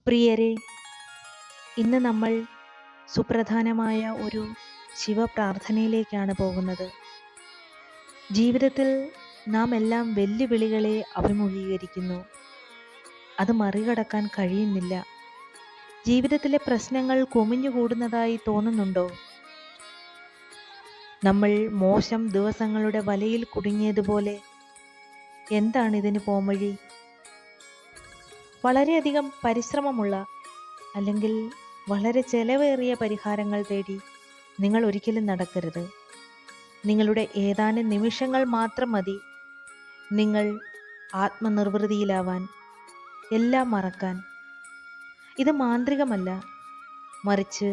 പ്രിയരെ, ഇന്ന് നമ്മൾ സുപ്രധാനമായ ഒരു ശിവപ്രാർത്ഥനയിലേക്കാണ് പോകുന്നത്. ജീവിതത്തിൽ നാം എല്ലാം വെല്ലുവിളികളെ അഭിമുഖീകരിക്കുന്നു. അത് മറികടക്കാൻ കഴിയുന്നില്ല. ജീവിതത്തിലെ പ്രശ്നങ്ങൾ കുമിഞ്ഞുകൂടുന്നതായി തോന്നുന്നുണ്ടോ? നമ്മൾ മോശം ദിവസങ്ങളുടെ വലയിൽ കുടുങ്ങിയതുപോലെ. എന്താണ് ഇതിന് പോംവഴി? വളരെയധികം പരിശ്രമമുള്ള അല്ലെങ്കിൽ വളരെ ചെലവേറിയ പരിഹാരങ്ങൾ തേടി നിങ്ങൾ ഒരിക്കലും നടക്കരുത്. നിങ്ങളുടെ ഏതാനും നിമിഷങ്ങൾ മാത്രം മതി നിങ്ങൾ ആത്മനിർവൃതിയിലാവാൻ, എല്ലാം മറക്കാൻ. ഇത് മാന്ത്രികമല്ല, മറിച്ച്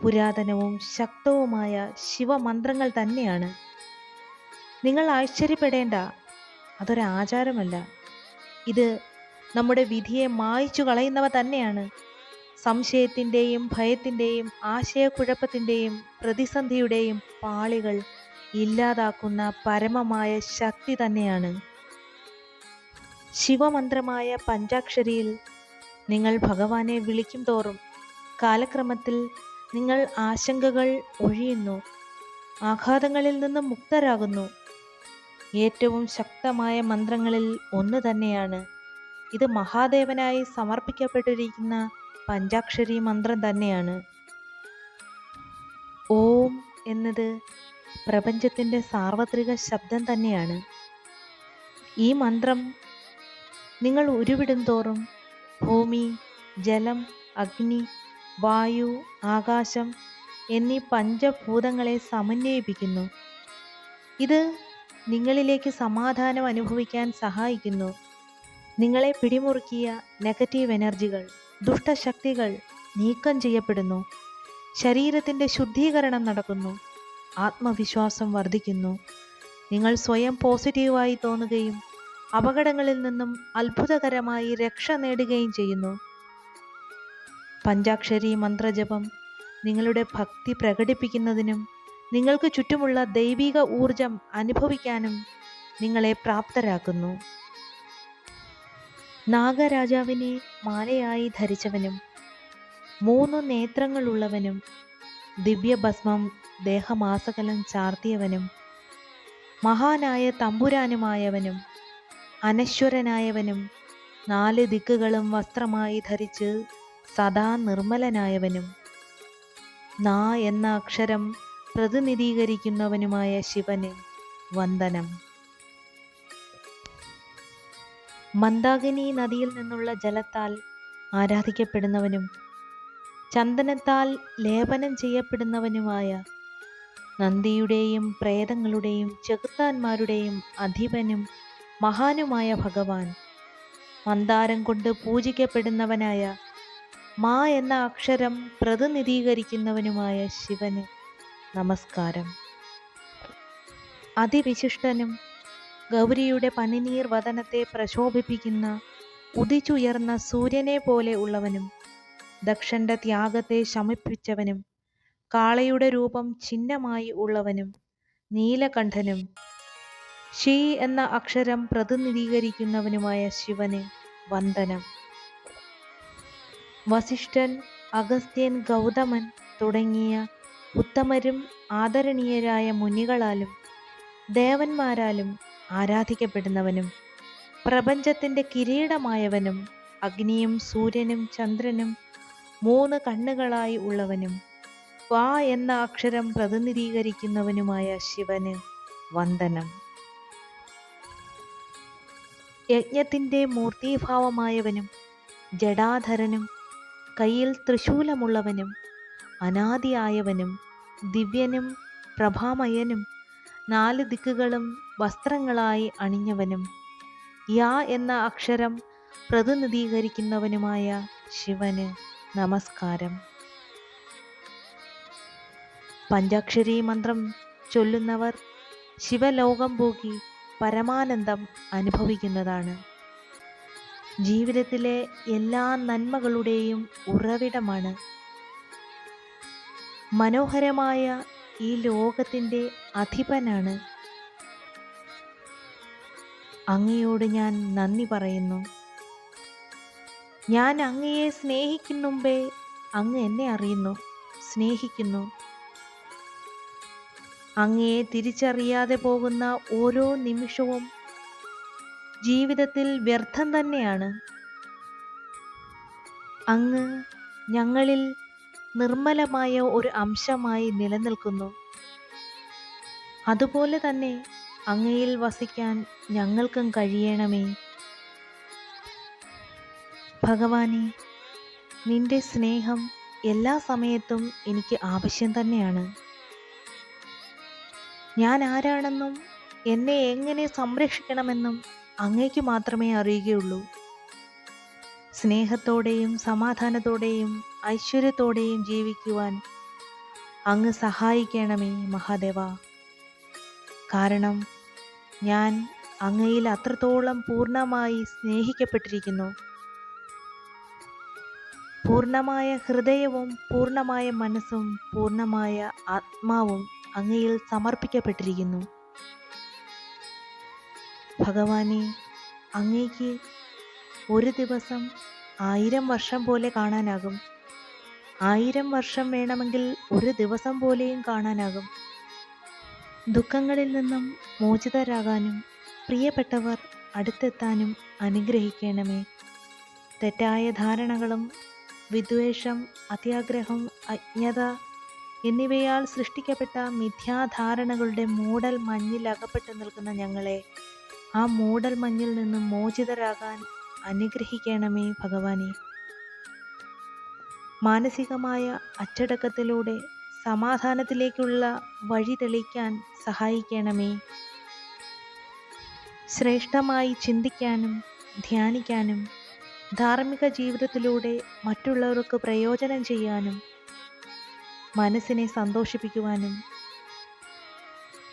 പുരാതനവും ശക്തവുമായ ശിവമന്ത്രങ്ങൾ തന്നെയാണ്. നിങ്ങൾ ആശ്ചര്യപ്പെടേണ്ട, അതൊരാചാരമല്ല. ഇത് നമ്മുടെ വിധിയെ മായ്ച്ചു കളയുന്നവ തന്നെയാണ്. സംശയത്തിൻ്റെയും ഭയത്തിൻ്റെയും ആശയക്കുഴപ്പത്തിൻ്റെയും പ്രതിസന്ധിയുടെയും പാളികൾ ഇല്ലാതാക്കുന്ന പരമമായ ശക്തി തന്നെയാണ്. ശിവമന്ത്രമായ പഞ്ചാക്ഷരിയിൽ നിങ്ങൾ ഭഗവാനെ വിളിക്കും തോറും കാലക്രമത്തിൽ നിങ്ങൾ ആശങ്കകൾ ഒഴിയുന്നു, ആഘാതങ്ങളിൽ നിന്ന് മുക്തരാകുന്നു. ഏറ്റവും ശക്തമായ മന്ത്രങ്ങളിൽ ഒന്ന് തന്നെയാണ് ഇത്. മഹാദേവനായി സമർപ്പിക്കപ്പെട്ടിരിക്കുന്ന പഞ്ചാക്ഷരി മന്ത്രം തന്നെയാണ്. ഓം എന്നത് പ്രപഞ്ചത്തിൻ്റെ സാർവത്രിക ശബ്ദം തന്നെയാണ്. ഈ മന്ത്രം നിങ്ങൾ ഉരുവിടും തോറും ഭൂമി, ജലം, അഗ്നി, വായു, ആകാശം എന്നീ പഞ്ചഭൂതങ്ങളെ സമന്വയിപ്പിക്കുന്നു. ഇത് നിങ്ങളിലേക്ക് സമാധാനം അനുഭവിക്കാൻ സഹായിക്കുന്നു. നിങ്ങളെ പിടിമുറുക്കിയ നെഗറ്റീവ് എനർജികൾ, ദുഷ്ടശക്തികൾ നീക്കം ചെയ്യപ്പെടുന്നു. ശരീരത്തിൻ്റെ ശുദ്ധീകരണം നടക്കുന്നു. ആത്മവിശ്വാസം വർദ്ധിക്കുന്നു. നിങ്ങൾ സ്വയം പോസിറ്റീവായി തോന്നുകയും അപകടങ്ങളിൽ നിന്നും അത്ഭുതകരമായി രക്ഷ നേടുകയും ചെയ്യുന്നു. പഞ്ചാക്ഷരി മന്ത്രജപം നിങ്ങളുടെ ഭക്തി പ്രകടിപ്പിക്കുന്നതിനും നിങ്ങൾക്ക് ചുറ്റുമുള്ള ദൈവിക ഊർജം അനുഭവിക്കാനും നിങ്ങളെ പ്രാപ്തരാക്കുന്നു. നാഗരാജാവിനെ മാലയായി ധരിച്ചവനും 3 നേത്രങ്ങളുള്ളവനും ദിവ്യഭസ്മം ദേഹമാസകലം ചാർത്തിയവനും മഹാനായ തമ്പുരാനുമായവനും അനശ്വരനായവനും 4 ദിക്കുകളും വസ്ത്രമായി ധരിച്ച് സദാ നിർമ്മലനായവനും നാ എന്ന അക്ഷരം പ്രതിനിധീകരിക്കുന്നവനുമായ ശിവന് വന്ദനം. മന്ദാകിനി നദിയിൽ നിന്നുള്ള ജലത്താൽ ആരാധിക്കപ്പെടുന്നവനും ചന്ദനത്താൽ ലേപനം ചെയ്യപ്പെടുന്നവനുമായ നന്ദിയുടെയും പ്രേതങ്ങളുടെയും ചെകുത്താന്മാരുടെയും അധിപനും മഹാനുമായ ഭഗവാൻ, മന്ദാരം കൊണ്ട് പൂജിക്കപ്പെടുന്നവനായ മാ എന്ന അക്ഷരം പ്രതിനിധീകരിക്കുന്നവനുമായ ശിവന് നമസ്കാരം. അതിവിശിഷ്ടനും ഗൗരിയുടെ പനിനീർ വദനത്തെ പ്രശോഭിപ്പിക്കുന്ന ഉദിച്ചുയർന്ന സൂര്യനെ പോലെ ഉള്ളവനും ദക്ഷന്റെ ത്യാഗത്തെ ശമിപ്പിച്ചവനും കാളയുടെ രൂപം ചിഹ്നമായി ഉള്ളവനും നീലകണ്ഠനും ഷീ എന്ന അക്ഷരം പ്രതിനിധീകരിക്കുന്നവനുമായ ശിവന് വന്ദനം. വസിഷ്ഠൻ, അഗസ്ത്യൻ, ഗൗതമൻ തുടങ്ങിയ ഉത്തമരും ആദരണീയരായ മുനികളാലും ദേവന്മാരാലും ആരാധിക്കപ്പെടുന്നവനും പ്രപഞ്ചത്തിൻ്റെ കിരീടമായവനും അഗ്നിയും സൂര്യനും ചന്ദ്രനും 3 കണ്ണുകളായി ഉള്ളവനും വാ എന്ന അക്ഷരം പ്രതിനിധീകരിക്കുന്നവനുമായ ശിവന് വന്ദനം. യജ്ഞത്തിൻ്റെ മൂർത്തീഭാവമായവനും ജടാധരനും കയ്യിൽ ത്രിശൂലമുള്ളവനും അനാദിയായവനും ദിവ്യനും പ്രഭാമയനും 4 ദിക്കുകളും വസ്ത്രങ്ങളായി അണിഞ്ഞവനും യാ എന്ന അക്ഷരം പ്രതിനിധീകരിക്കുന്നവനുമായ ശിവന് നമസ്കാരം. പഞ്ചാക്ഷരി മന്ത്രം ചൊല്ലുന്നവർ ശിവലോകം പോകി പരമാനന്ദം അനുഭവിക്കുന്നതാണ്. ജീവിതത്തിലെ എല്ലാ നന്മകളുടെയും ഉറവിടമാണ്. മനോഹരമായ ഈ ലോകത്തിൻ്റെ അധിപനാണ്. അങ്ങയോട് ഞാൻ നന്ദി പറയുന്നു. ഞാൻ അങ്ങയെ സ്നേഹിക്കും മുമ്പേ അങ്ങ് എന്നെ അറിയുന്നു, സ്നേഹിക്കുന്നു. അങ്ങയെ തിരിച്ചറിയാതെ പോകുന്ന ഓരോ നിമിഷവും ജീവിതത്തിൽ വ്യർത്ഥം തന്നെയാണ്. അങ്ങ് ഞങ്ങളിൽ നിർമ്മലമായ ഒരു അംശമായി നിലനിൽക്കുന്നു. അതുപോലെ തന്നെ അങ്ങയിൽ വസിക്കാൻ ഞങ്ങൾക്കും കഴിയണമേ. ഭഗവാനെ, നിന്റെ സ്നേഹം എല്ലാ സമയത്തും എനിക്ക് ആവശ്യം തന്നെയാണ്. ഞാൻ ആരാണെന്നും എന്നെ എങ്ങനെ സംരക്ഷിക്കണമെന്നും അങ്ങേക്ക് മാത്രമേ അറിയുകയുള്ളൂ. സ്നേഹത്തോടെയും സമാധാനത്തോടെയും ഐശ്വര്യത്തോടെയും ജീവിക്കുവാൻ അങ്ങ് സഹായിക്കണമേ മഹാദേവ. കാരണം ഞാൻ അങ്ങയിൽ അത്രത്തോളം പൂർണ്ണമായി സ്നേഹിക്കപ്പെട്ടിരിക്കുന്നു. പൂർണ്ണമായ ഹൃദയവും പൂർണ്ണമായ മനസ്സും പൂർണ്ണമായ ആത്മാവും അങ്ങയിൽ സമർപ്പിക്കപ്പെട്ടിരിക്കുന്നു. ഭഗവാനെ, അങ്ങേക്ക് ഒരു ദിവസം 1000 വർഷം പോലെ കാണാനാകും. 1000 വർഷം വേണമെങ്കിൽ ഒരു ദിവസം പോലെയും കാണാനാകും. ദുഃഖങ്ങളിൽ നിന്നും മോചിതരാകാനും പ്രിയപ്പെട്ടവർ അടുത്തെത്താനും അനുഗ്രഹിക്കണമേ. തെറ്റായ ധാരണകളും വിദ്വേഷം, അത്യാഗ്രഹം, അജ്ഞത എന്നിവയാൽ സൃഷ്ടിക്കപ്പെട്ട മിഥ്യാധാരണകളുടെ മൂടൽ മഞ്ഞിൽ അകപ്പെട്ടു നിൽക്കുന്ന ഞങ്ങളെ ആ മൂടൽ മഞ്ഞിൽ നിന്നും മോചിതരാകാൻ അനുഗ്രഹിക്കണമേ ഭഗവാനെ. മാനസികമായ അച്ചടക്കത്തിലൂടെ സമാധാനത്തിലേക്കുള്ള വഴി തെളിക്കാൻ സഹായിക്കണമേ. ശ്രേഷ്ഠമായി ചിന്തിക്കാനും ധ്യാനിക്കാനും ധാർമ്മിക ജീവിതത്തിലൂടെ മറ്റുള്ളവർക്ക് പ്രയോജനം ചെയ്യാനും മനസ്സിനെ സന്തോഷിപ്പിക്കുവാനും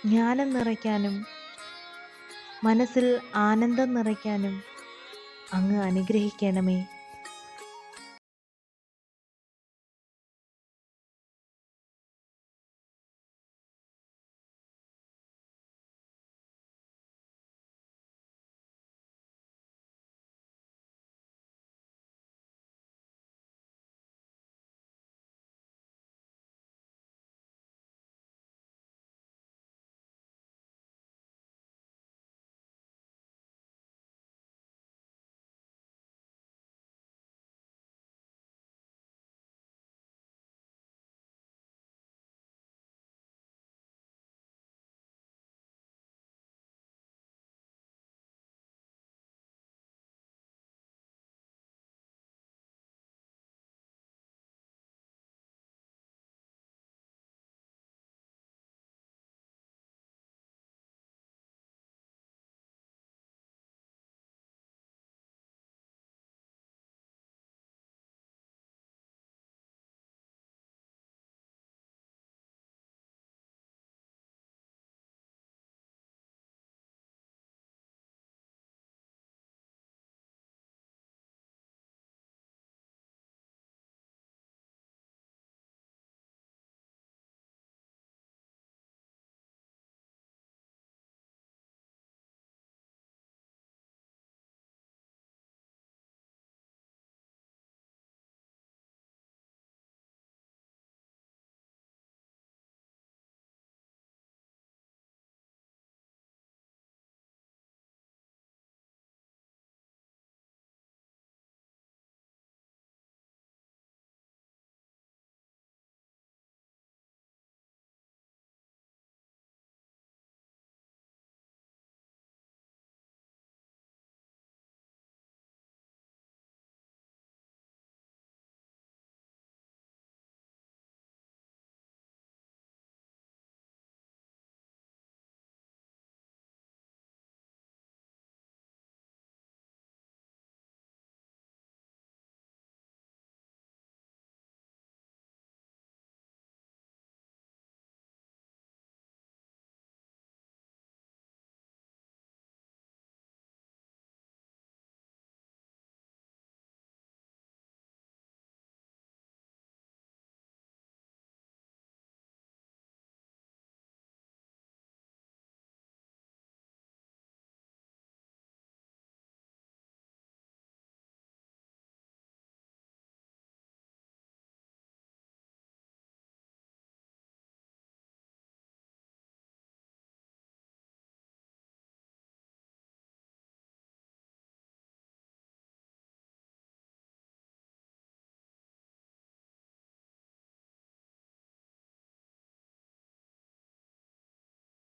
ജ്ഞാനം നിറയ്ക്കാനും മനസ്സിൽ ആനന്ദം നിറയ്ക്കാനും അങ്ങ് അനുഗ്രഹിക്കണമേ.